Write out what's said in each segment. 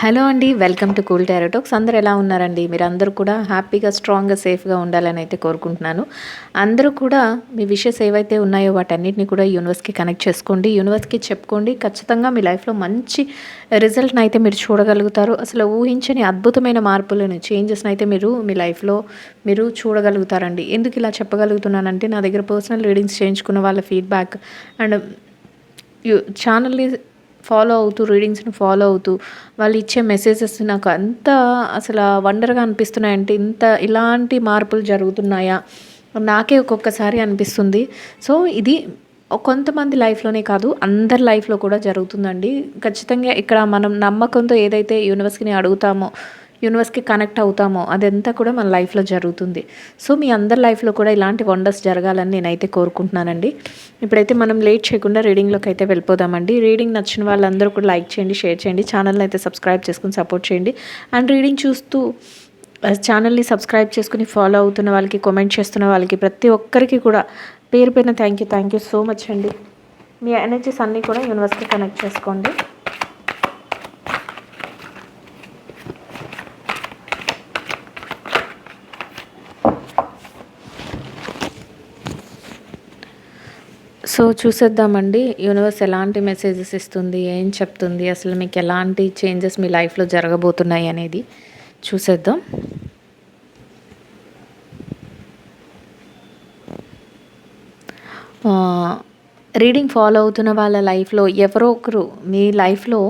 Hello అండి. Welcome to cool tarot talks. అందరూ ఎలా ఉన్నారండి? మీరందరూ కూడా హ్యాపీగా, స్ట్రాంగ్‌గా, సేఫ్‌గా ఉండాలని అయితే కోరుకుంటున్నాను. అందరూ కూడా మీ విషెస్ ఏవైతే ఉన్నాయో వాటన్నిటిని కూడా యూనివర్స్‌కి కనెక్ట్ చేసుకోండి. యూనివర్స్‌కి చెప్పుకోండి. ఖచ్చితంగా మీ లైఫ్‌లో మంచి రిజల్ట్‌ని అయితే మీరు చూడగలుగుతారు. అసలు ఊహించని అద్భుతమైన మార్పులను, చేంజెస్‌ని అయితే మీరు మీ లైఫ్‌లో మీరు చూడగలుగుతారండి. ఎందుకు ఇలా చెప్పగలుగుతున్నానంటే నా దగ్గర పర్సనల్ రీడింగ్స్ చేయించుకున్న వాళ్ళ ఫీడ్‌బ్యాక్ అండ్ ఛానల్‌ని ఫాలో అవుతూ, రీడింగ్స్‌ని ఫాలో అవుతూ, వాళ్ళు ఇచ్చే మెసేజెస్ నాకు అంత అసల వండర్‌గా అనిపిస్తున్నాయంటే, ఇలాంటి మార్పులు జరుగుతున్నాయా? నాకే ఒక్కొక్కసారి అనిపిస్తుంది. సో, ఇది కొంతమంది లైఫ్‌లోనే కాదు, అందరి లైఫ్‌లో కూడా జరుగుతుందండి. ఖచ్చితంగా ఇక్కడ మనం నమ్మకంతో ఏదైతే యూనివర్స్‌ని అడుగుతామో, యూనివర్స్‌కి కనెక్ట్ అవుతామో, అదంతా కూడా మన లైఫ్‌లో జరుగుతుంది. సో, మీ అందరి లైఫ్‌లో కూడా ఇలాంటి వండర్స్ జరగాలని నేనైతే కోరుకుంటున్నానండి. ఇప్పుడైతే మనం లేట్ చేయకుండా రీడింగ్‌లోకి అయితే వెళ్ళిపోదామండి. రీడింగ్ నచ్చిన వాళ్ళందరూ కూడా లైక్ చేయండి, షేర్ చేయండి. ఛానల్‌ని అయితే సబ్స్క్రైబ్ చేసుకొని సపోర్ట్ చేయండి. అండ్ రీడింగ్ చూస్తూ ఛానల్‌ని సబ్స్క్రైబ్ చేసుకొని ఫాలో అవుతున్న వాళ్ళకి, కామెంట్ చేస్తున్న వాళ్ళకి ప్రతి ఒక్కరికి కూడా పేరు పేరున థ్యాంక్ యూ సో మచ్ అండి. మీ ఎనర్జీస్ అన్నీ కూడా యూనివర్స్‌కి కనెక్ట్ చేసుకోండి. సో చూసేద్దామండి. యూనివర్స్ ఎలాంటి మెసేజెస్ ఇస్తుంది? ఏం చెప్తుంది? అసలు మీకు ఎలాంటి చేంజెస్ మీ లైఫ్‌లో జరగబోతున్నాయి అనేది చూసేద్దాం. రీడింగ్ ఫాలో అవుతున్న వాళ్ళ లైఫ్‌లో ఎవరో ఒకరు మీ లైఫ్‌లో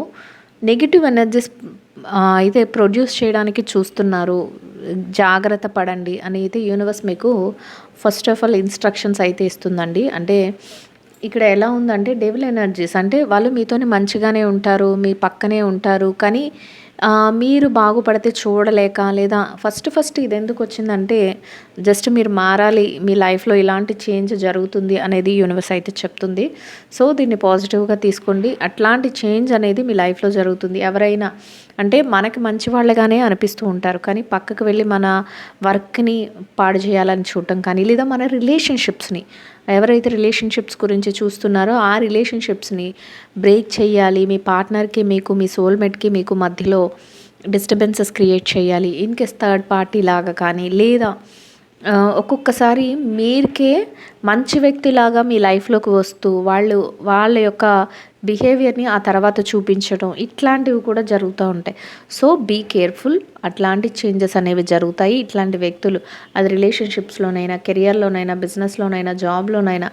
నెగెటివ్ ఎనర్జీస్ అయితే ప్రొడ్యూస్ చేయడానికి చూస్తున్నారు. జాగ్రత్త పడండి అని అయితే యూనివర్స్ మీకు ఫస్ట్ ఆఫ్ ఆల్ ఇన్‌స్ట్రక్షన్స్ అయితే ఇస్తుందండి. అంటే ఇక్కడ ఎలా ఉందంటే డెవిల్ ఎనర్జీస్ అంటే వాళ్ళు మీతోని మంచిగానే ఉంటారు. మీ పక్కనే ఉంటారు. కానీ మీరు బాగుపడితే చూడలేక లేదా ఫస్ట్ ఇదెందుకొచ్చిందంటే జస్ట్ మీరు మారాలి. మీ లైఫ్‌లో ఇలాంటి చేంజ్ జరుగుతుంది అనేది యూనివర్స్ అయితే చెప్తుంది. సో, దీన్ని పాజిటివ్‌గా తీసుకోండి. అట్లాంటి చేంజ్ అనేది మీ లైఫ్‌లో జరుగుతుంది. ఎవరైనా అంటే మనకి మంచి వాళ్ళగానే అనిపిస్తూ ఉంటారు. కానీ పక్కకు వెళ్ళి మన వర్క్‌ని పాడు చేయాలని చూడటం కానీ లేదా మన రిలేషన్‌షిప్స్‌ని ఎవరైతే రిలేషన్‌షిప్స్ గురించి చూస్తున్నారో ఆ రిలేషన్‌షిప్స్‌ని బ్రేక్ చేయాలి. మీ పార్ట్నర్‌కి మీకు, మీ సోల్‌మేట్‌కి మీకు మధ్యలో డిస్టర్బెన్సెస్ క్రియేట్ చేయాలి. ఇన్ కేస్ థర్డ్ పార్టీ లాగా కానీ లేదా ఒక్కొక్కసారి మీరికే మంచి వ్యక్తిలాగా మీ లైఫ్‌లోకి వస్తూ వాళ్ళ యొక్క బిహేవియర్‌ని ఆ తర్వాత చూపించడం ఇట్లాంటివి కూడా జరుగుతూ ఉంటాయి. So, be careful. అట్లాంటి చేంజెస్ అనేవి జరుగుతాయి. ఇట్లాంటి వ్యక్తులు అది రిలేషన్‌షిప్స్‌లోనైనా, కెరియర్‌లోనైనా, బిజినెస్‌లోనైనా, జాబ్‌లోనైనా,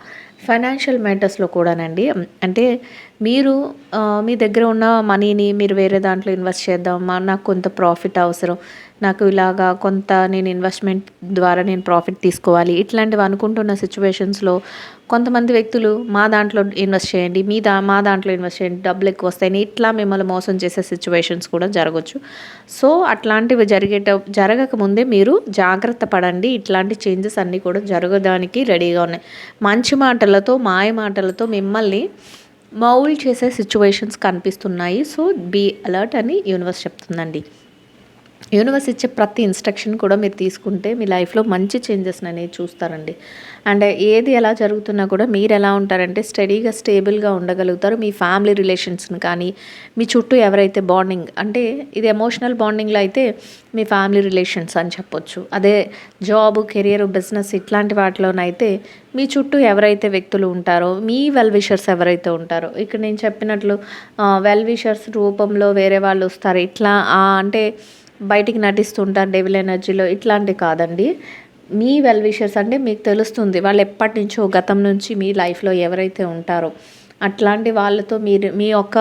ఫైనాన్షియల్ మ్యాటర్స్‌లో కూడానండి. అంటే మీరు మీ దగ్గర ఉన్న మనీని మీరు వేరే దాంట్లో ఇన్వెస్ట్ చేద్దాం. నాకు కొంత ప్రాఫిట్ అవసరం. నాకు ఇలాగా కొంత నేను ఇన్వెస్ట్‌మెంట్ ద్వారా నేను ప్రాఫిట్ తీసుకోవాలి. ఇట్లాంటివి అనుకుంటున్న సిట్యుయేషన్స్‌లో కొంతమంది వ్యక్తులు మా దాంట్లో ఇన్వెస్ట్ చేయండి. మా దాంట్లో ఇన్వెస్ట్ చేయండి. డబ్బులు ఎక్కువ వస్తాయని ఇట్లా మిమ్మల్ని మోసం చేసే సిట్యుయేషన్స్ కూడా జరగొచ్చు. సో, అట్లాంటివి జరగకముందే మీరు జాగ్రత్త పడండి. ఇట్లాంటి చేంజెస్ అన్నీ కూడా జరగడానికి రెడీగా ఉన్నాయి. మంచి మాటలతో, మాయ మాటలతో మిమ్మల్ని మౌల్డ్ చేసే సిట్యుయేషన్స్ కనిపిస్తున్నాయి. సో, బీ అలర్ట్ అని యూనివర్స్ చెప్తుందండి. యూనివర్స్ ఇచ్చే ప్రతి ఇన్స్ట్రక్షన్ కూడా మీరు తీసుకుంటే మీ లైఫ్లో మంచి చేంజెస్ని అనేది చూస్తారండి. అండ్ ఏది ఎలా జరుగుతున్నా కూడా మీరు ఎలా ఉంటారంటే స్టడీగా స్టేబుల్గా ఉండగలుగుతారు. మీ ఫ్యామిలీ రిలేషన్స్ని కానీ మీ చుట్టూ ఎవరైతే బాండింగ్ అంటే ఇది ఎమోషనల్ బాండింగ్లో అయితే మీ ఫ్యామిలీ రిలేషన్స్ అని చెప్పొచ్చు. అదే జాబ్, కెరియర్, బిజినెస్ ఇట్లాంటి వాటిలోనైతే మీ చుట్టూ ఎవరైతే వ్యక్తులు ఉంటారో మీ వెల్ విషర్స్ ఎవరైతే ఉంటారో ఇక్కడ నేను చెప్పినట్లు వెల్ విషర్స్ రూపంలో వేరే వాళ్ళు వస్తారు. ఇట్లా అంటే బయటికి నటిస్తుంటారు డెవిల్ ఎనర్జీలో ఇట్లాంటివి కాదండి. మీ వెల్ విషర్స్ అంటే మీకు తెలుస్తుంది వాళ్ళు ఎప్పటినుంచో గతం నుంచి మీ లైఫ్లో ఎవరైతే ఉంటారో అట్లాంటి వాళ్ళతో మీ యొక్క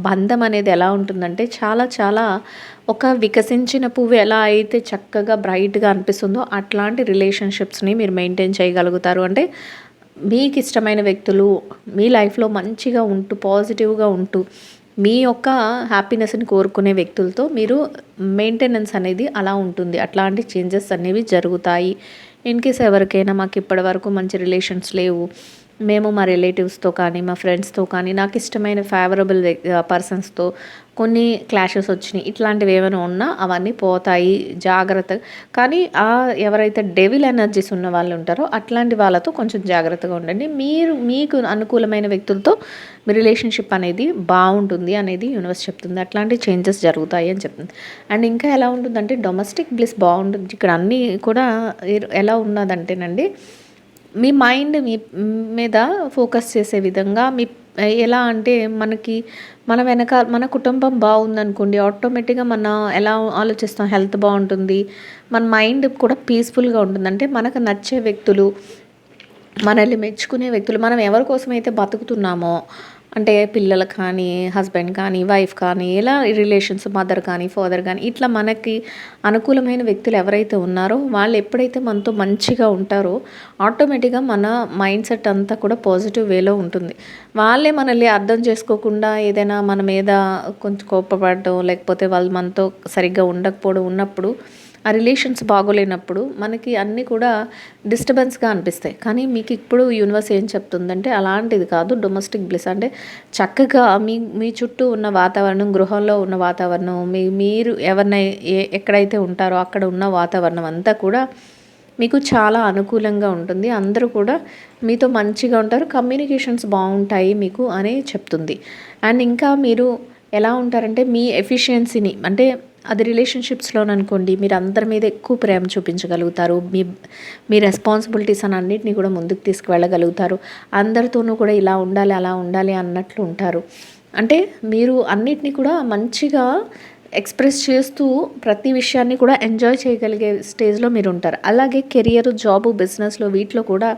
బంధం అనేది ఎలా ఉంటుందంటే చాలా చాలా ఒక వికసించిన పువ్వు ఎలా అయితే చక్కగా బ్రైట్గా అనిపిస్తుందో అట్లాంటి రిలేషన్షిప్స్ని మీరు మెయింటైన్ చేయగలుగుతారు. అంటే మీకు ఇష్టమైన వ్యక్తులు మీ లైఫ్లో మంచిగా ఉంటూ పాజిటివ్గా ఉంటూ మీ యొక్క హ్యాపీనెస్ని కోరుకునే వ్యక్తులతో మీరు మెయింటెనెన్స్ అనేది అలా ఉంటుంది. అట్లాంటి చేంజెస్ అనేవి జరుగుతాయి. ఇన్ కేస్ ఎవరికైనా మాకు ఇప్పటివరకు మంచి రిలేషన్స్ లేవు, మేము మా రిలేటివ్స్తో కానీ మా ఫ్రెండ్స్తో కానీ నాకు ఇష్టమైన ఫేవరబుల్ పర్సన్స్తో కొన్ని క్లాషెస్ వచ్చినాయి. ఇట్లాంటివి ఏమైనా ఉన్నా అవన్నీ పోతాయి జాగ్రత్త. కానీ ఎవరైతే డెవిల్ ఎనర్జీస్ ఉన్న వాళ్ళు ఉంటారో అట్లాంటి వాళ్ళతో కొంచెం జాగ్రత్తగా ఉండండి. మీకు అనుకూలమైన వ్యక్తులతో మీ రిలేషన్షిప్ అనేది బాగుంటుంది అనేది యూనివర్స్ చెప్తుంది. అట్లాంటి చేంజెస్ జరుగుతాయి అని చెప్తుంది. అండ్ ఇంకా ఎలా ఉంటుందంటే డొమెస్టిక్ బ్లిస్ బాగుంటుంది. ఇక్కడ అన్నీ కూడా ఎలా ఉన్నదంటేనండి, మీ మైండ్ మీద ఫోకస్ చేసే విధంగా ఎలా అంటే మన వెనకాల మన కుటుంబం బాగుందనుకోండి, ఆటోమేటిక్గా ఎలా ఆలోచిస్తాం, హెల్త్ బాగుంటుంది, మన మైండ్ కూడా పీస్ఫుల్గా ఉంటుంది. అంటే మనకు నచ్చే వ్యక్తులు, మనల్ని మెచ్చుకునే వ్యక్తులు, మనం ఎవరి కోసమైతే బతుకుతున్నామో, అంటే పిల్లలు కానీ, హస్బెండ్ కానీ, వైఫ్ కానీ, ఇలా రిలేషన్స్, మదర్ కానీ, ఫాదర్ కానీ, ఇట్లా మనకి అనుకూలమైన వ్యక్తులు ఎవరైతే ఉన్నారో వాళ్ళు ఎప్పుడైతే మనతో మంచిగా ఉంటారో ఆటోమేటిక్గా మన మైండ్ సెట్ అంతా కూడా పాజిటివ్ వేలో ఉంటుంది. వాళ్ళే మనల్ని అర్థం చేసుకోకుండా ఏదైనా మన మీద కొంచెం కోపపడడం, లేకపోతే వాళ్ళు మనతో సరిగ్గా ఉండకపోవడం ఉన్నప్పుడు, ఆ రిలేషన్స్ బాగోలేనప్పుడు మనకి అన్నీ కూడా డిస్టర్బెన్స్గా అనిపిస్తాయి. కానీ మీకు ఇప్పుడు యూనివర్స్ ఏం చెప్తుందంటే అలాంటిది కాదు. డొమెస్టిక్ బ్లిస్ అంటే చక్కగా మీ చుట్టూ ఉన్న వాతావరణం, గృహంలో ఉన్న వాతావరణం, మీరు ఎక్కడైతే ఉంటారో అక్కడ ఉన్న వాతావరణం అంతా కూడా మీకు చాలా అనుకూలంగా ఉంటుంది. అందరూ కూడా మీతో మంచిగా ఉంటారు, కమ్యూనికేషన్స్ బాగుంటాయి మీకు అని చెప్తుంది. అండ్ ఇంకా మీరు ఎలా ఉంటారంటే మీ ఎఫిషియన్సీని, అంటే అది రిలేషన్షిప్స్లోననుకోండి, మీరు అందరి మీద ఎక్కువ ప్రేమ చూపించగలుగుతారు. మీ రెస్పాన్సిబిలిటీస్ అని అన్నిటినీ కూడా ముందుకు తీసుకువెళ్ళగలుగుతారు. అందరితోనూ కూడా ఇలా ఉండాలి, అలా ఉండాలి అన్నట్లు ఉంటారు. అంటే మీరు అన్నిటినీ కూడా మంచిగా ఎక్స్ప్రెస్ చేస్తూ ప్రతి విషయాన్ని కూడా ఎంజాయ్ చేయగలిగే స్టేజ్లో మీరు ఉంటారు. అలాగే కెరియర్, జాబు, బిజినెస్లో వీటిలో కూడా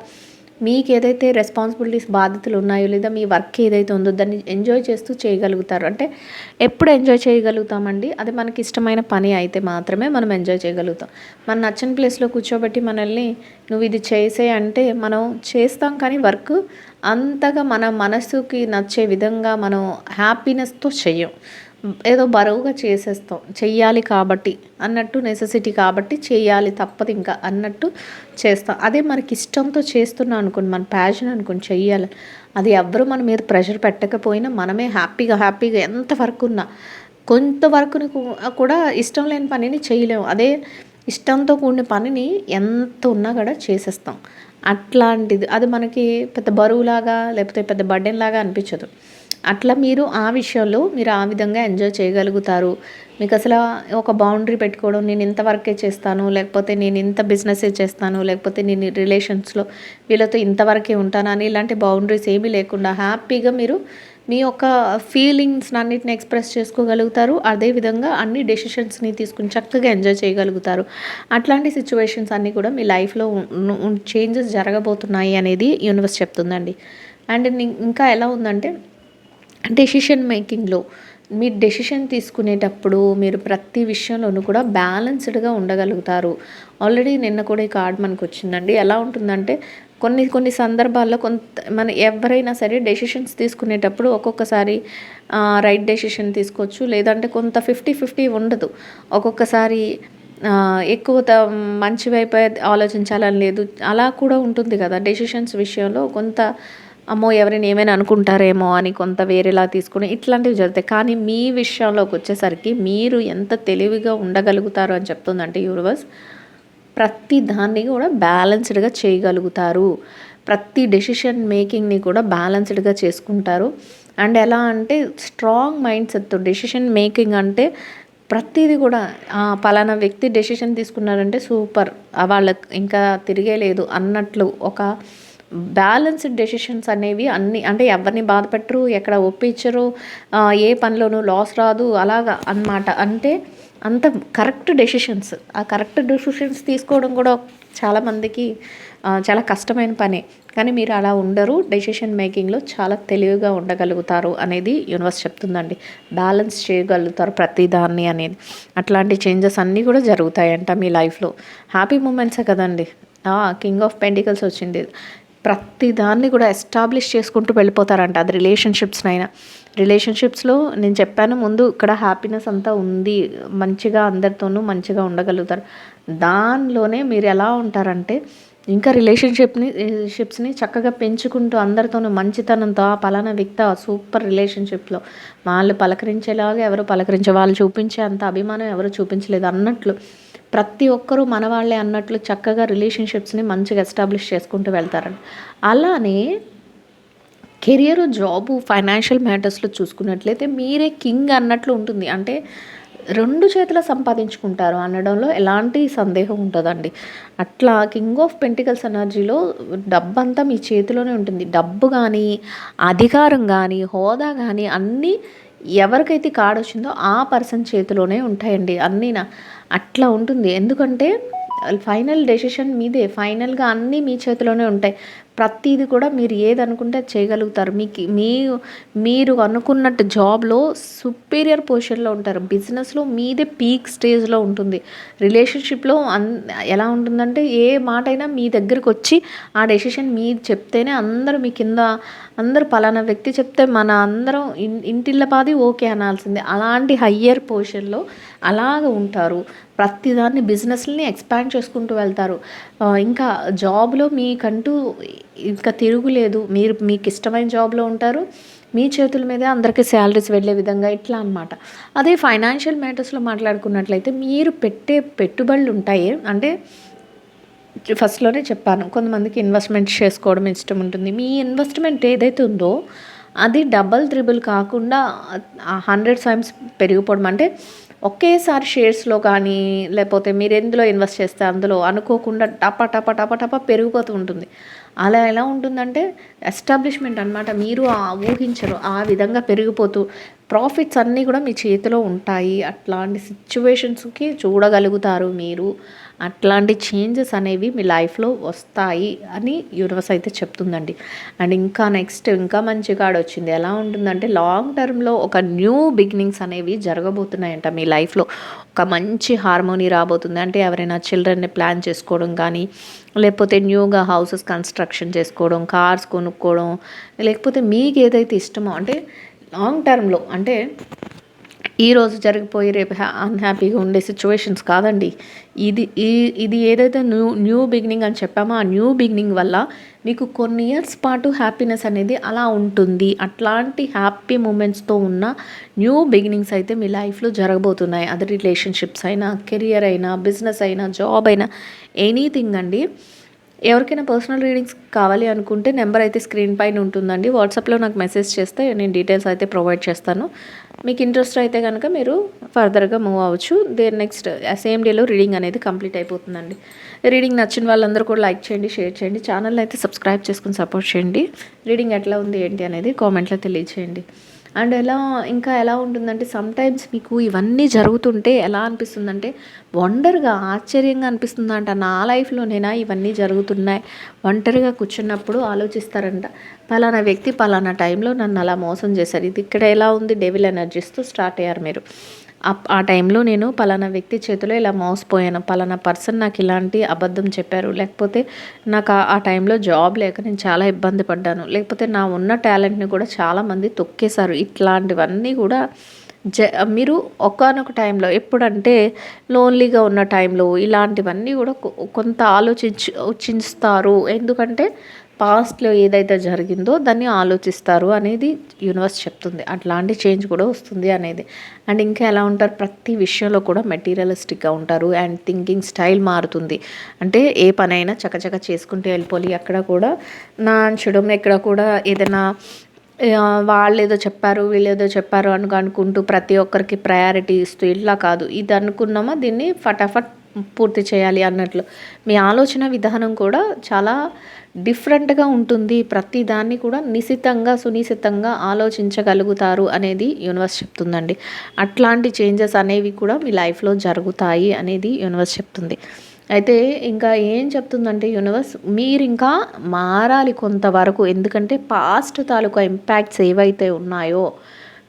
మీకు ఏదైతే రెస్పాన్సిబిలిటీస్, బాధ్యతలు ఉన్నాయో, లేదా మీ వర్క్ ఏదైతే ఉందో దాన్ని ఎంజాయ్ చేస్తూ చేయగలుగుతారు. అంటే ఎప్పుడు ఎంజాయ్ చేయగలుగుతామండి, అది మనకి ఇష్టమైన పని అయితే మాత్రమే మనం ఎంజాయ్ చేయగలుగుతాం. మన నచ్చని ప్లేస్లో కూర్చోబెట్టి మనల్ని నువ్వు ఇది చేసే అంటే మనం చేస్తాం, కానీ వర్క్ అంతగా మన మనసుకి నచ్చే విధంగా మనం హ్యాపీనెస్తో చెయ్యం. ఏదో బరువుగా చేసేస్తాం, చెయ్యాలి కాబట్టి అన్నట్టు, నెసెసిటీ కాబట్టి చేయాలి తప్పదు ఇంకా అన్నట్టు చేస్తాం. అదే మనకి ఇష్టంతో చేస్తున్నాం అనుకోండి, మన ప్యాషన్ అనుకోండి చెయ్యాలి, అది ఎవ్వరు మన మీద ప్రెషర్ పెట్టకపోయినా మనమే హ్యాపీగా ఎంత వర్క్ ఉన్నా, కొంతవరకుని కూడా ఇష్టం లేని పనిని చేయలేము. అదే ఇష్టంతో కూడిన పనిని ఎంత ఉన్నా కూడా చేసేస్తాం. అట్లాంటిది అది మనకి పెద్ద బరువులాగా లేకపోతే పెద్ద బర్డెన్ లాగా అనిపించదు. అట్లా మీరు ఆ విషయంలో మీరు ఆ విధంగా ఎంజాయ్ చేయగలుగుతారు. మీకు అసలు ఒక బౌండరీ పెట్టుకోవడం, నేను ఇంత వర్కే చేస్తాను, లేకపోతే నేను ఇంత బిజినెసే చేస్తాను, లేకపోతే నేను రిలేషన్స్లో వీళ్ళతో ఇంతవరకే ఉంటాను అని ఇలాంటి బౌండరీస్ ఏమీ లేకుండా హ్యాపీగా మీరు మీ యొక్క ఫీలింగ్స్ని అన్నిటిని ఎక్స్ప్రెస్ చేసుకోగలుగుతారు. అదేవిధంగా అన్ని డెసిషన్స్ని తీసుకుని చక్కగా ఎంజాయ్ చేయగలుగుతారు. అట్లాంటి సిచ్యువేషన్స్ అన్నీ కూడా మీ లైఫ్లో చేంజెస్ జరగబోతున్నాయి అనేది యూనివర్స్ చెప్తుందండి. అండ్ ఇంకా ఎలా ఉందంటే డెసిషన్ మేకింగ్లో మీరు డెసిషన్ తీసుకునేటప్పుడు మీరు ప్రతి విషయంలోనూ కూడా బ్యాలెన్స్డ్గా ఉండగలుగుతారు. ఆల్రెడీ నిన్న కూడా ఈ కార్డ్ మనకు వచ్చిందండి. ఎలా ఉంటుందంటే కొన్ని సందర్భాల్లో మన ఎవరైనా సరే డెసిషన్స్ తీసుకునేటప్పుడు ఒక్కొక్కసారి రైట్ డెసిషన్ తీసుకోవచ్చు, లేదంటే కొంత 50-50 ఉండదు. ఒక్కొక్కసారి ఎక్కువ మంచి వైపే ఆలోచించాలని లేదు, అలా కూడా ఉంటుంది కదా. డెసిషన్స్ విషయంలో కొంత అమ్మో ఎవరైనా ఏమైనా అనుకుంటారేమో అని కొంత వేరేలా తీసుకుని ఇట్లాంటివి జరుగుతాయి. కానీ మీ విషయంలోకి వచ్చేసరికి మీరు ఎంత తెలివిగా ఉండగలుగుతారు అని చెప్తుందంటే యూనివర్స్, ప్రతి దాన్ని కూడా బ్యాలెన్స్డ్గా చేయగలుగుతారు. ప్రతి డెసిషన్ మేకింగ్ని కూడా బ్యాలెన్స్డ్గా చేసుకుంటారు. అండ్ ఎలా అంటే స్ట్రాంగ్ మైండ్ సెట్తో డెసిషన్ మేకింగ్ అంటే ప్రతిదీ కూడా పలానా వ్యక్తి డెసిషన్ తీసుకున్నారంటే సూపర్, వాళ్ళకి ఇంకా తిరిగే లేదు అన్నట్లు ఒక బ్యాలెన్స్డ్ డెసిషన్స్ అనేవి అన్నీ, అంటే ఎవరిని బాధ పెట్టరు, ఎక్కడ ఒప్పించరు, ఏ పనిలోనూ లాస్ రాదు అలాగా అన్నమాట. అంటే అంత కరెక్ట్ డెసిషన్స్, ఆ కరెక్ట్ డెసిషన్స్ తీసుకోవడం కూడా చాలామందికి చాలా కష్టమైన పనే. కానీ మీరు అలా ఉండరు, డెసిషన్ మేకింగ్లో చాలా తెలివిగా ఉండగలుగుతారు అనేది యూనివర్స్ చెప్తుందండి. బ్యాలెన్స్ చేయగలుగుతారు ప్రతిదాన్ని అనేది. అట్లాంటి చేంజెస్ అన్నీ కూడా జరుగుతాయంట మీ లైఫ్లో. హ్యాపీ మూమెంట్సే కదండి. కింగ్ ఆఫ్ పెంటికల్స్ వచ్చింది. ప్రతి దాన్ని కూడా ఎస్టాబ్లిష్ చేసుకుంటూ వెళ్ళిపోతారంట. అది రిలేషన్షిప్స్లో నేను చెప్పాను ముందు, ఇక్కడ హ్యాపీనెస్ అంతా ఉంది, మంచిగా అందరితోనూ మంచిగా ఉండగలుగుతారు. దానిలోనే మీరు ఎలా ఉంటారంటే ఇంకా షిప్స్ని చక్కగా పెంచుకుంటూ అందరితోనూ మంచితనంతో ఆ పలానా వ్యక్తి సూపర్ రిలేషన్షిప్లో వాళ్ళు పలకరించేలాగా ఎవరు పలకరించే వాళ్ళు చూపించే అంత అభిమానం ఎవరు చూపించలేదు అన్నట్లు ప్రతి ఒక్కరూ మన వాళ్ళే అన్నట్లు చక్కగా రిలేషన్షిప్స్ని మంచిగా ఎస్టాబ్లిష్ చేసుకుంటూ వెళ్తారండి. అలానే కెరియర్, జాబు, ఫైనాన్షియల్ మ్యాటర్స్‌లో చూసుకున్నట్లయితే మీరే కింగ్ అన్నట్లు ఉంటుంది. అంటే 2 చేతుల సంపాదించుకుంటారు అనడంలో ఎలాంటి సందేహం ఉండదండి. అట్లా కింగ్ ఆఫ్ పెంటికల్స్ ఎనర్జీలో డబ్బంతా మీ చేతిలోనే ఉంటుంది. డబ్బు గానీ, అధికారం గానీ, హోదా గానీ అన్నీ ఎవరికైతే కార్డొచ్చిందో ఆ పర్సన్ చేతిలోనే ఉంటాయండి అన్నీనా. అట్లా ఉంటుంది. ఎందుకంటే ఫైనల్ డెసిషన్ మీదే. ఫైనల్‌గా అన్నీ మీ చేతిలోనే ఉంటాయి. ప్రతీది కూడా మీరు ఏదనుకుంటే అది చేయగలుగుతారు. మీరు అనుకున్నట్టు జాబ్‌లో సుపీరియర్ పొజిషన్‌లో ఉంటారు. బిజినెస్‌లో మీదే పీక్ స్టేజ్‌లో ఉంటుంది. రిలేషన్‌షిప్‌లో ఎలా ఉంటుందంటే ఏ మాటైనా మీ దగ్గరకొచ్చి ఆ డెసిషన్ మీరు చెప్తేనే అందరూ మీ కింద అందరూ పలానా వ్యక్తి చెప్తే మన అందరం ఇంటిల్లపాది ఓకే అనాల్సిందే. అలాంటి హయ్యర్ పొజిషన్‌లో అలాగ ఉంటారు. ప్రతిదాన్ని బిజినెస్‌ని ఎక్స్‌పాండ్ చేసుకుంటూ వెళ్తారు. ఇంకా జాబ్‌లో మీకంటూ ఇంకా తిరుగులేదు. మీకిష్టమైన జాబ్‌లో ఉంటారు. మీ చేతుల మీదే అందరికి శాలరీస్ వెళ్ళే విధంగా ఇట్లా అనమాట. అదే ఫైనాన్షియల్ మ్యాటర్స్‌లో మాట్లాడుకున్నట్లయితే మీరు పెట్టే పెట్టుబడులుంటాయి. అంటే ఫస్ట్‌లోనే చెప్పాను. కొంతమందికి ఇన్వెస్ట్‌మెంట్ చేసుకోవడం ఇష్టం ఉంటుంది. మీ ఇన్వెస్ట్‌మెంట్ ఏదైతే ఉందో అది డబుల్, త్రిబుల్ కాకుండా 100 టైమ్స్ పెరిగిపోవడం. అంటే ఒకేసారి షేర్స్‌లో కానీ, లేపోతే మీరెందులో ఇన్వెస్ట్ చేస్తే అందులో అనుకోకుండా టప టప టప టప పెరిగిపోతూ ఉంటుంది. అలా ఎలా ఉంటుందంటే ఎస్టాబ్లిష్‌మెంట్ అనమాట. మీరు ఊహించరు. ఆ విధంగా పెరిగిపోతూ ప్రాఫిట్స్ అన్నీ కూడా మీ చేతిలో ఉంటాయి. అట్లాంటి సిట్యుయేషన్స్‌కి చూడగలుగుతారు మీరు. అట్లాంటి చేంజెస్ అనేవి మీ లైఫ్‌లో వస్తాయి అని యూనివర్స్ అయితే చెప్తుందండి. అండ్ ఇంకా నెక్స్ట్ ఇంకా మంచి కార్డ్ వచ్చింది. ఎలా ఉంటుందంటే లాంగ్ టర్మ్‌లో ఒక న్యూ బిగినింగ్స్ అనేవి జరగబోతున్నాయంట మీ లైఫ్‌లో. ఒక మంచి హార్మోనీ రాబోతుంది. అంటే ఎవరైనా చిల్డ్రన్‌ని ప్లాన్ చేసుకోవడం కానీ, లేకపోతే న్యూగా హౌసెస్ కన్‌స్ట్రక్షన్ చేసుకోవడం, కార్స్ కొనుక్కోవడం, లేకపోతే మీకు ఏదైతే ఇష్టమో అంటే లాంగ్ టర్మ్‌లో అంటే ఈరోజు జరిగిపోయి రేపు అన్‌హ్యాపీగా ఉండే సిచ్యువేషన్స్ కాదండి. ఇది ఏదైతే న్యూ బిగినింగ్ అని చెప్పామో ఆ న్యూ బిగినింగ్ వల్ల మీకు కొన్ని ఇయర్స్ పాటు హ్యాపీనెస్ అనేది అలా ఉంటుంది. అట్లాంటి హ్యాపీ మూమెంట్స్‌తో ఉన్న న్యూ బిగినింగ్స్ అయితే మీ లైఫ్‌లో జరగబోతున్నాయి. అది రిలేషన్‌షిప్స్ అయినా, కెరియర్ అయినా, బిజినెస్ అయినా, జాబ్ అయినా ఎనీథింగ్ అండి. ఎవరికైనా పర్సనల్ రీడింగ్స్ కావాలి అనుకుంటే నెంబర్ అయితే స్క్రీన్ పైన ఉంటుందండి. వాట్సాప్‌లో నాకు మెసేజ్ చేస్తే నేను డీటెయిల్స్ అయితే ప్రొవైడ్ చేస్తాను. మీకు ఇంట్రెస్ట్ అయితే కనుక మీరు ఫర్దర్‌గా మూవ్ అవ్వచ్చు. నెక్స్ట్ సేమ్ డేలో రీడింగ్ అనేది కంప్లీట్ అయిపోతుందండి. రీడింగ్ నచ్చిన వాళ్ళందరూ కూడా లైక్ చేయండి, షేర్ చేయండి. ఛానల్‌ని అయితే సబ్స్క్రైబ్ చేసుకొని సపోర్ట్ చేయండి. రీడింగ్ ఎట్లా ఉంది ఏంటి అనేది కామెంట్‌లో తెలియజేయండి. అండ్ ఇంకా ఎలా ఉంటుందంటే సమ్‌టైమ్స్ మీకు ఇవన్నీ జరుగుతుంటే ఎలా అనిపిస్తుందంటే వండర్‌గా, ఆశ్చర్యంగా అనిపిస్తుందంట. నా లైఫ్‌లోనేనా ఇవన్నీ జరుగుతున్నాయి. ఒంటరిగా కూర్చున్నప్పుడు ఆలోచిస్తారంట. పలానా వ్యక్తి పలానా టైంలో నన్ను అలా మోసం చేశారు. ఇది ఇక్కడ ఎలా ఉంది డెవిల్ ఎనర్జీస్‌తో స్టార్ట్ అయ్యారు మీరు. ఆ టైంలో నేను పలానా వ్యక్తి చేతిలో ఇలా మోసపోయాను. పలానా పర్సన్ నాకు ఇలాంటి అబద్ధం చెప్పారు. లేకపోతే నాకు ఆ టైంలో జాబ్ లేక నేను చాలా ఇబ్బంది పడ్డాను. లేకపోతే నా ఉన్న టాలెంట్‌ని కూడా చాలామంది తొక్కేశారు. ఇట్లాంటివన్నీ కూడా మీరు ఒకానొక టైంలో ఎప్పుడంటే లోన్లీగా ఉన్న టైంలో ఇలాంటివన్నీ కూడా కొంత ఆలోచించుతారు. ఎందుకంటే పాస్ట్‌లో ఏదైతే జరిగిందో దాన్ని ఆలోచిస్తారు అనేది యూనివర్స్ చెప్తుంది. అట్లాంటి చేంజ్ కూడా వస్తుంది అనేది. అండ్ ఇంకా ఎలా ఉంటారు ప్రతి విషయంలో కూడా మెటీరియలిస్టిక్‌గా ఉంటారు. అండ్ థింకింగ్ స్టైల్ మారుతుంది. అంటే ఏ పనైనా చకచక చేసుకుంటూ వెళ్ళిపోవాలి. ఎక్కడ కూడా నాంచడం, ఎక్కడ కూడా ఏదైనా వాళ్ళేదో చెప్పారు, వీళ్ళేదో చెప్పారు అనుకుంటూ ప్రతి ఒక్కరికి ప్రయారిటీ ఇస్తూ ఇట్లా కాదు. ఇది అనుకున్నామా దీన్ని ఫటాఫట్ పూర్తి చేయాలి అన్నట్లు. మీ ఆలోచన విధానం కూడా చాలా డిఫరెంట్‌గా ఉంటుంది. ప్రతి దాన్ని కూడా సునిశితంగా ఆలోచించగలుగుతారు అనేది యూనివర్స్ చెప్తుందండి. అట్లాంటి చేంజెస్ అనేవి కూడా మీ లైఫ్‌లో జరుగుతాయి అనేది యూనివర్స్ చెప్తుంది. అయితే ఇంకా ఏం చెప్తుందంటే యూనివర్స్ మీరింకా మారాలి కొంతవరకు. ఎందుకంటే పాస్ట్ తాలూకా ఇంపాక్ట్స్ ఏవైతే ఉన్నాయో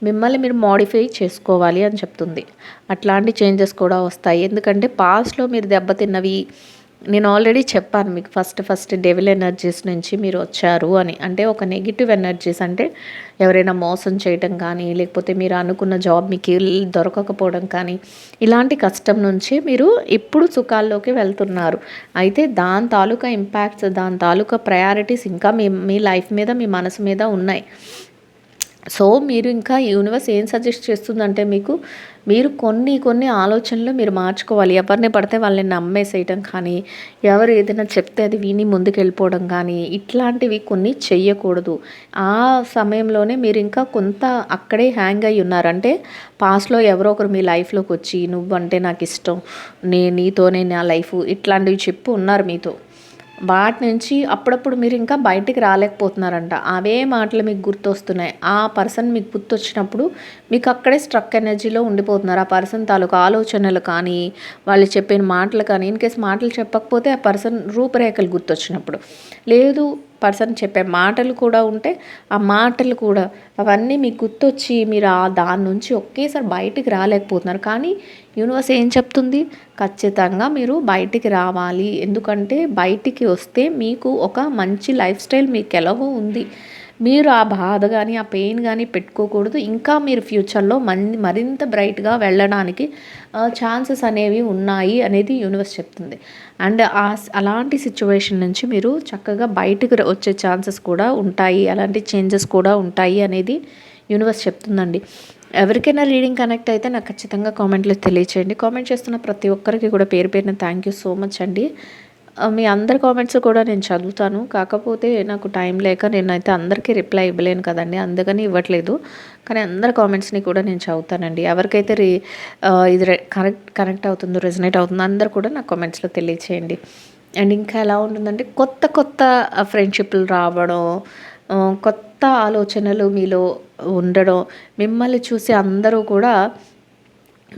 మిమ్మల్ని మీరు మోడిఫై చేసుకోవాలి అని చెప్తుంది. అట్లాంటి చేంజెస్ కూడా వస్తాయి. ఎందుకంటే పాస్ట్‌లో మీరు దెబ్బతిన్నవి నేను ఆల్రెడీ చెప్పాను మీకు ఫస్ట్ డెవిల్ ఎనర్జీస్ నుంచి మీరు వచ్చారు అని. అంటే ఒక నెగిటివ్ ఎనర్జీస్ అంటే ఎవరైనా మోసం చేయటం కానీ, లేకపోతే మీరు అనుకున్న జాబ్ మీకు దొరకకపోవడం కానీ, ఇలాంటి కష్టం నుంచి మీరు ఇప్పుడు సుఖాల్లోకి వెళ్తున్నారు. అయితే దాని తాలూకా ఇంపాక్ట్స్, దాని తాలూకా ప్రయారిటీస్ ఇంకా మీ లైఫ్ మీద, మీ మనసు మీద ఉన్నాయి. సో మీరు ఇంకా యూనివర్స్ ఏం సజెస్ట్ చేస్తుందంటే మీరు కొన్ని ఆలోచనలు మీరు మార్చుకోవాలి. ఎవరిని పడితే వాళ్ళని నమ్మేసేయటం కానీ, ఎవరు ఏదైనా చెప్తే అది విని ముందుకెళ్ళిపోవడం కానీ, ఇట్లాంటివి కొన్ని చెయ్యకూడదు. ఆ సమయంలోనే మీరు ఇంకా కొంత అక్కడే హ్యాంగ్ అయ్యి ఉన్నారు. అంటే పాస్ట్లో ఎవరో ఒకరు మీ లైఫ్లోకి వచ్చి నువ్వంటే నాకు ఇష్టం, నీతోనే నా లైఫ్, ఇట్లాంటివి చెప్పి ఉన్నారు మీతో. వాటి నుంచి అప్పుడప్పుడు మీరు ఇంకా బయటికి రాలేకపోతున్నారంట. అవే మాటలు మీకు గుర్తొస్తున్నాయి. ఆ పర్సన్ మీకు గుర్తొచ్చినప్పుడు మీకు అక్కడే స్ట్రక్ ఎనర్జీలో ఉండిపోతున్నారు. ఆ పర్సన్ తాలూకు ఆలోచనలు కానీ, వాళ్ళు చెప్పిన మాటలు కానీ, ఇన్ కేస్ మాటలు చెప్పకపోతే ఆ పర్సన్ రూపురేఖలు గుర్తొచ్చినప్పుడు, లేదు పర్సన్ చెప్పే మాటలు కూడా ఉంటే ఆ మాటలు కూడా అవన్నీ మీకు గుర్తొచ్చి మీరు దాని నుంచి ఒకేసారి బయటికి రాలేకపోతున్నారు. కానీ యూనివర్స్ ఏం చెప్తుంది? ఖచ్చితంగా మీరు బయటికి రావాలి. ఎందుకంటే బయటికి వస్తే మీకు ఒక మంచి లైఫ్ స్టైల్ మీకు ఎలాగో ఉంది. మీరు ఆ బాధ కానీ, ఆ పెయిన్ కానీ పెట్టుకోకూడదు. ఇంకా మీరు ఫ్యూచర్లో మరింత బ్రైట్గా వెళ్ళడానికి ఛాన్సెస్ అనేవి ఉన్నాయి అనేది యూనివర్స్ చెప్తుంది. అండ్ అలాంటి సిచ్యువేషన్ నుంచి మీరు చక్కగా బయటకు వచ్చే ఛాన్సెస్ కూడా ఉంటాయి. అలాంటి చేంజెస్ కూడా ఉంటాయి అనేది యూనివర్స్ చెప్తుందండి. ఎవరికైనా రీడింగ్ కనెక్ట్ అయితే నాకు ఖచ్చితంగా కామెంట్లో తెలియచేయండి. కామెంట్ చేస్తున్న ప్రతి ఒక్కరికి కూడా పేరు పేరున థ్యాంక్ యూ సో మచ్ అండి. మీ అందరి కామెంట్స్ కూడా నేను చదువుతాను. కాకపోతే నాకు టైం లేక నేనైతే అందరికీ రిప్లై ఇవ్వలేను కదండి, అందుకని ఇవ్వట్లేదు. కానీ అందరి కామెంట్స్ని కూడా నేను చదువుతానండి. ఎవరికైతే ఇది కనెక్ట్ అవుతుందో, రెజనేట్ అవుతుందో అందరు కూడా నాకు కామెంట్స్లో తెలియచేయండి. అండ్ ఇంకా ఎలా ఉంటుందంటే కొత్త ఫ్రెండ్షిప్లు రావడం, కొత్త ఆలోచనలు మీలో ఉండడం, మిమ్మల్ని చూసి అందరూ కూడా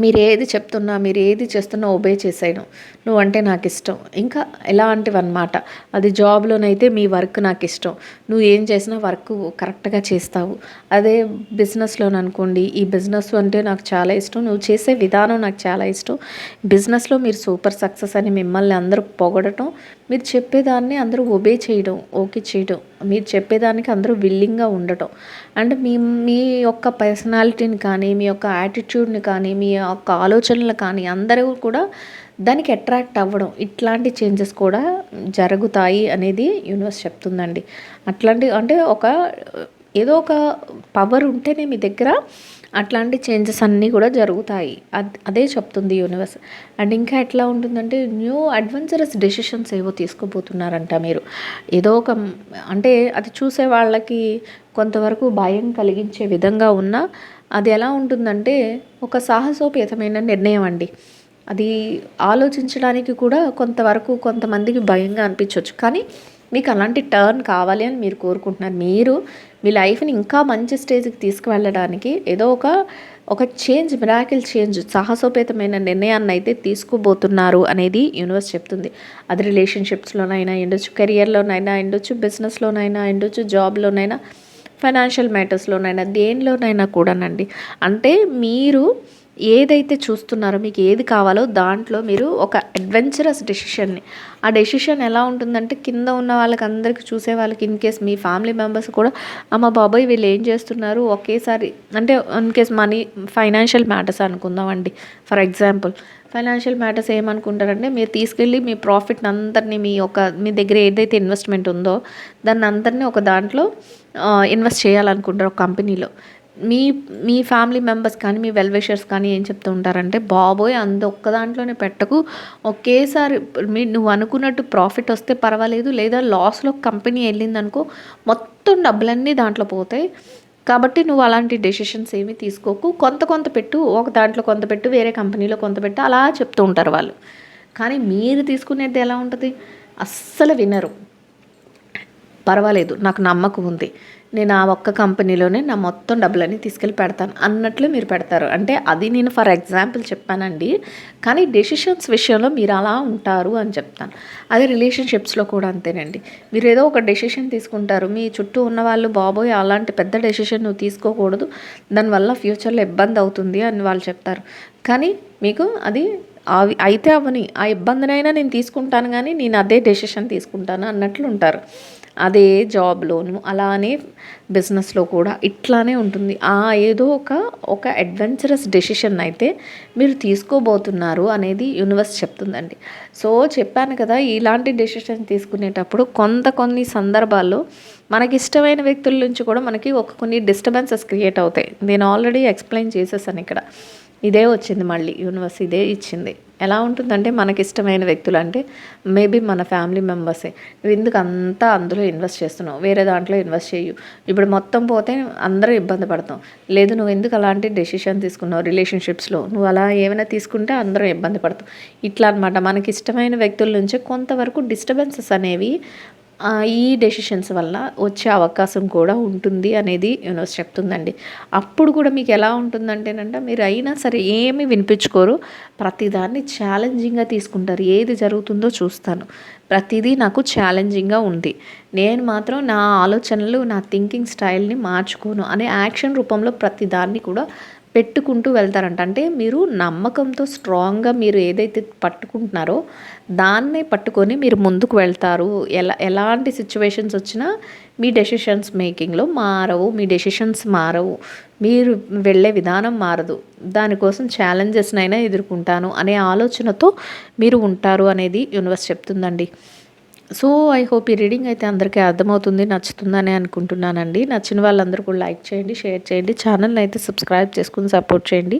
మీరు ఏది చెప్తున్నా, మీరు ఏది చేస్తున్నా ఒబే చేసేయడం. నువ్వంటే నాకు ఇష్టం. ఇంకా ఎలాంటివన్నమాట. అది జాబ్లోనైతే మీ వర్క్ నాకు ఇష్టం, నువ్వు ఏం చేసినా వర్క్ కరెక్ట్గా చేస్తావు. అదే బిజినెస్లోననుకోండి, ఈ బిజినెస్ అంటే నాకు చాలా ఇష్టం, నువ్వు చేసే విధానం నాకు చాలా ఇష్టం. బిజినెస్లో మీరు సూపర్ సక్సెస్ అని మిమ్మల్ని అందరూ పొగడటం, మీరు చెప్పేదాన్ని అందరూ ఒబే చేయడం, ఓకే చేయడం, మీరు చెప్పేదానికి అందరూ విల్లింగ్గా ఉండటం. అండ్ మీ యొక్క పర్సనాలిటీని కానీ, మీ యొక్క యాటిట్యూడ్ని కానీ, మీ యొక్క ఆలోచనలు కానీ అందరూ కూడా దానికి అట్రాక్ట్ అవ్వడం, ఇట్లాంటి చేంజెస్ కూడా జరుగుతాయి అనేది యూనివర్స్ చెప్తుందండి. అట్లాంటి అంటే ఏదో ఒక పవర్ ఉంటేనే మీ దగ్గర అట్లాంటి చేంజెస్ అన్నీ కూడా జరుగుతాయి. అదే చెప్తుంది యూనివర్స్. అండ్ ఇంకా ఎట్లా ఉంటుందంటే న్యూ అడ్వెంచరస్ డెసిషన్స్ ఏవో తీసుకోబోతున్నారంట మీరు. ఏదో అంటే అది చూసే వాళ్ళకి కొంతవరకు భయం కలిగించే విధంగా ఉన్నా అది ఎలా ఉంటుందంటే ఒక సాహసోపేతమైన నిర్ణయం అండి. అది ఆలోచించడానికి కూడా కొంతమందికి భయంగా అనిపించవచ్చు. కానీ మీకు అలాంటి టర్న్ కావాలి అని మీరు కోరుకుంటున్నారు. మీరు మీ లైఫ్ని ఇంకా మంచి స్టేజ్కి తీసుకువెళ్ళడానికి ఏదో ఒక చేంజ్, మిరాకిల్ చేంజ్, సాహసోపేతమైన నిర్ణయాన్ని అయితే తీసుకోబోతున్నారు అనేది యూనివర్స్ చెప్తుంది. అది రిలేషన్షిప్స్లోనైనా ఉండొచ్చు, కెరియర్లోనైనా ఉండొచ్చు, బిజినెస్లోనైనా ఉండొచ్చు, జాబ్లోనైనా, ఫైనాన్షియల్ మ్యాటర్స్లోనైనా, దేనిలోనైనా కూడానండి. అంటే మీరు ఏదైతే చూస్తున్నారో, మీకు ఏది కావాలో దాంట్లో మీరు ఒక అడ్వెంచరస్ డెసిషన్ని, ఆ డెసిషన్ ఎలా ఉంటుందంటే కింద ఉన్న వాళ్ళకి అందరికీ, చూసే వాళ్ళకి, ఇన్ కేస్ మీ ఫ్యామిలీ మెంబర్స్ కూడా అమ్మ బాబాయ్ వీళ్ళు ఏం చేస్తున్నారు ఒకేసారి, అంటే ఇన్ కేస్ ఫైనాన్షియల్ మ్యాటర్స్ అనుకుందామండి. ఫర్ ఎగ్జాంపుల్ ఫైనాన్షియల్ మ్యాటర్స్ ఏమనుకుంటారంటే మీరు తీసుకెళ్ళి మీ ప్రాఫిట్ని అందరినీ మీ దగ్గర ఏదైతే ఇన్వెస్ట్మెంట్ ఉందో దాన్ని అందరినీ ఒక దాంట్లో ఇన్వెస్ట్ చేయాలనుకుంటారు ఒక కంపెనీలో. మీ ఫ్యామిలీ మెంబర్స్ కానీ, మీ వెల్ విషర్స్ కానీ ఏం చెప్తూ ఉంటారంటే బాబోయ్ ఒక్క దాంట్లోనే పెట్టకు, ఒకేసారి నువ్వు అనుకున్నట్టు ప్రాఫిట్ వస్తే పర్వాలేదు, లేదా లాస్లో కంపెనీ వెళ్ళిందనుకో మొత్తం డబ్బులన్నీ దాంట్లో పోతాయి, కాబట్టి నువ్వు అలాంటి డెసిషన్స్ ఏమీ తీసుకోకు, కొంత పెట్టు, ఒక దాంట్లో కొంత పెట్టు, వేరే కంపెనీలో కొంత పెట్టు, అలా చెప్తూ ఉంటారు వాళ్ళు. కానీ మీరు తీసుకునేది ఎలా ఉంటుంది? అస్సలు వినరు. పర్వాలేదు, నాకు నమ్మకం ఉంది, నేను ఆ ఒక్క కంపెనీలోనే నా మొత్తం డబ్బులన్నీ తీసుకెళ్ళి పెడతాను అన్నట్లు మీరు పెడతారు. అంటే అది నేను ఫర్ ఎగ్జాంపుల్ చెప్పానండి. కానీ డెసిషన్స్ విషయంలో మీరు అలా ఉంటారు అని చెప్తాను. అదే రిలేషన్షిప్స్లో కూడా అంతేనండి. మీరు ఏదో ఒక డెసిషన్ తీసుకుంటారు, మీ చుట్టూ ఉన్న వాళ్ళు బాబోయ్ అలాంటి పెద్ద డెసిషన్ నువ్వు తీసుకోకూడదు, దానివల్ల ఫ్యూచర్లో ఇబ్బంది అవుతుంది అని వాళ్ళు చెప్తారు. కానీ మీకు అది అవి అయితే అవ్వని, ఆ ఇబ్బందినైనా నేను తీసుకుంటాను కానీ నేను అదే డెసిషన్ తీసుకుంటాను అన్నట్లు ఉంటారు. అదే జాబ్‌లోను అలానే బిజినెస్‌లో కూడా ఇట్లానే ఉంటుంది. ఏదో ఒక అడ్వెంచరస్ డెసిషన్ అయితే మీరు తీసుకోబోతున్నారు అనేది యూనివర్స్ చెప్తుందండి. సో, చెప్పాను కదా! ఇలాంటి డెసిషన్ తీసుకునేటప్పుడు కొన్ని సందర్భాల్లో మనకిష్టమైన వ్యక్తుల నుంచి కూడా మనకి కొన్ని డిస్టర్బెన్సెస్ క్రియేట్ అవుతాయి. నేను ఆల్రెడీ ఎక్స్‌ప్లెయిన్ చేసేసాను ఇక్కడ. ఇదే వచ్చింది మళ్ళీ యూనివర్స్ ఇదే ఇచ్చింది. ఎలా ఉంటుందంటే మనకిష్టమైన వ్యక్తులంటే మేబీ మన ఫ్యామిలీ మెంబర్సే. నువ్వెందుకు అంతా అందులో ఇన్వెస్ట్ చేస్తున్నావు? వేరే దాంట్లో ఇన్వెస్ట్ చెయ్యు. ఇప్పుడు మొత్తం పోతే అందరూ ఇబ్బంది పడతాం. లేదు నువ్వెందుకు అలాంటి డెసిషన్ తీసుకున్నావు రిలేషన్‌షిప్స్‌లో? నువ్వు అలా ఏమైనా తీసుకుంటే అందరం ఇబ్బంది పడతాం. ఇట్లా అనమాట మనకిష్టమైన వ్యక్తుల నుంచే కొంతవరకు డిస్టర్బెన్సెస్ అనేవి ఈ డెసిషన్స్ వల్ల వచ్చే అవకాశం కూడా ఉంటుంది అనేది యూనివర్స్ చెప్తుందండి. అప్పుడు కూడా మీకు ఎలా ఉంటుందంటేనంట మీరు అయినా సరే ఏమీ వినిపించుకోరు. ప్రతిదాన్ని ఛాలెంజింగ్‌గా తీసుకుంటారు. ఏది జరుగుతుందో చూస్తాను. ప్రతిదీ నాకు ఛాలెంజింగ్‌గా ఉంది. నేను మాత్రం నా ఆలోచనలు, నా థింకింగ్ స్టైల్‌ని మార్చుకోను అనే యాక్షన్ రూపంలో ప్రతిదాన్ని కూడా పెట్టుకుంటూ వెళ్తారంట. అంటే మీరు నమ్మకంతో స్ట్రాంగ్‌గా మీరు ఏదైతే పట్టుకుంటున్నారో దాన్నే పట్టుకొని మీరు ముందుకు వెళ్తారు. ఎలాంటి సిట్యుయేషన్స్ వచ్చినా మీ డెసిషన్స్ మేకింగ్‌లో మారవు. మీ డెసిషన్స్ మారవు. మీరు వెళ్ళే విధానం మారదు. దానికోసం ఛాలెంజెస్‌నైనా ఎదుర్కొంటాను అనే ఆలోచనతో మీరు ఉంటారు అనేది యూనివర్స్ చెప్తుందండి. సో, ఐ హోప్ ఈ రీడింగ్ అయితే అందరికీ అర్థమవుతుంది, నచ్చుతుందని అనుకుంటున్నానండి. నచ్చిన వాళ్ళందరూ కూడా లైక్ చేయండి, షేర్ చేయండి. ఛానల్‌ని అయితే సబ్స్క్రైబ్ చేసుకొని సపోర్ట్ చేయండి.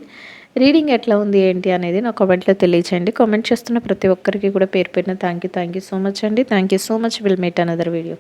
రీడింగ్ ఎట్లా ఉంది ఏంటి అనేది నా కామెంట్‌లో తెలియచేయండి. కామెంట్ చేస్తున్న ప్రతి ఒక్కరికి కూడా పేరు పేరున థ్యాంక్ యూ సో మచ్ అండి. Thank you so much. Will meet another video.